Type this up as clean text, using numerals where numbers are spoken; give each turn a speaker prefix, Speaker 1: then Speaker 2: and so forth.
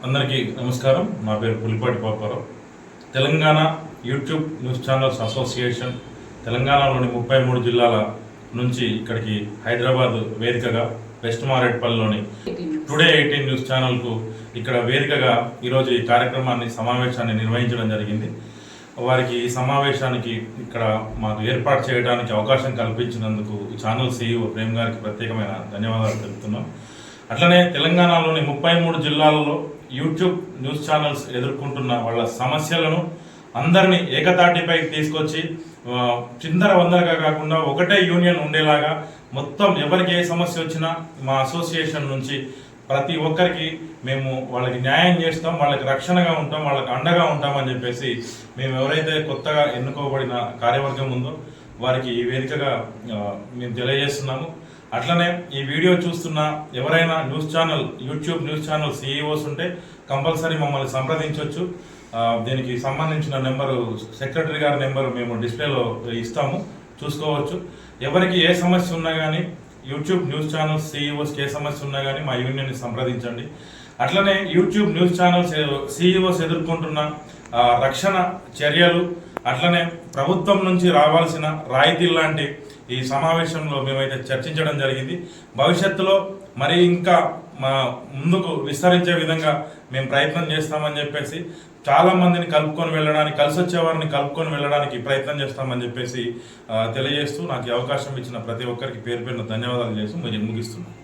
Speaker 1: అందరికీ నమస్కారం. నా పేరు Pulipati Paparao. Telangana YouTube news channels association తెలంగాణలోని 33 జిల్లాల నుంచి ఇక్కడికి హైదరాబాద్ వేదికగా వెస్ట్ మారేట్పల్లిలోని టుడే 18 న్యూస్ ఛానల్కు ఇక్కడ వేదికగా ఈరోజు ఈ సమావేశాన్ని నిర్వహించడం జరిగింది. వారికి ఈ సమావేశానికి ఇక్కడ మాకు ఏర్పాటు చేయడానికి అవకాశం కల్పించినందుకు ఈ ఛానల్ CEO ప్రేమ్ గారికి ప్రత్యేకమైన ధన్యవాదాలు తెలుపుతున్నాం. అట్లనే తెలంగాణలోని 33 జిల్లాలలో యూట్యూబ్ న్యూస్ ఛానల్స్ ఎదుర్కొంటున్న వాళ్ళ సమస్యలను అందరినీ ఏకతాటిపై తీసుకొచ్చి చిందర వందరగా కాకుండా ఒకటే యూనియన్ ఉండేలాగా మొత్తం ఎవరికి ఏ సమస్య వచ్చినా మా అసోసియేషన్ నుంచి ప్రతి ఒక్కరికి మేము వాళ్ళకి న్యాయం చేస్తాం, వాళ్ళకి రక్షణగా ఉంటాం, వాళ్ళకి అండగా ఉంటామని చెప్పేసి మేము ఎవరైతే కొత్తగా ఎన్నుకోబడిన కార్యవర్గం ఉందో వారికి ఈ వేదికగా మేము తెలియజేస్తున్నాము. అట్లనే ఈ వీడియో చూస్తున్న ఎవరైనా యూట్యూబ్ న్యూస్ ఛానల్ CEOs ఉంటే కంపల్సరీ మమ్మల్ని సంప్రదించవచ్చు. దీనికి సంబంధించిన నెంబరు సెక్రటరీ గారి నెంబరు మేము డిస్ప్లేలో ఇస్తాము, చూసుకోవచ్చు. ఎవరికి ఏ సమస్య ఉన్నా కానీ యూట్యూబ్ న్యూస్ ఛానల్స్ CEOస్కి ఏ సమస్య ఉన్నా కానీ మా యూనియన్ని సంప్రదించండి. అట్లనే యూట్యూబ్ న్యూస్ ఛానల్స్ CEOs ఎదుర్కొంటున్న రక్షణ చర్యలు, అట్లనే ప్రభుత్వం నుంచి రావాల్సిన రాయితీలు లాంటి ఈ సమావేశంలో మేమైతే చర్చించడం జరిగింది. భవిష్యత్తులో మరి ఇంకా ముందుకు విస్తరించే విధంగా మేము ప్రయత్నం చేస్తామని చెప్పేసి, చాలా మందిని కలుపుకొని వెళ్ళడానికి, కలిసి వచ్చే వారిని కలుపుకొని వెళ్ళడానికి ప్రయత్నం చేస్తామని చెప్పేసి తెలియజేస్తూ నాకు ఈ అవకాశం ఇచ్చిన ప్రతి ఒక్కరికి పేరు పేరున ధన్యవాదాలు చేస్తూ ముగిస్తున్నాను.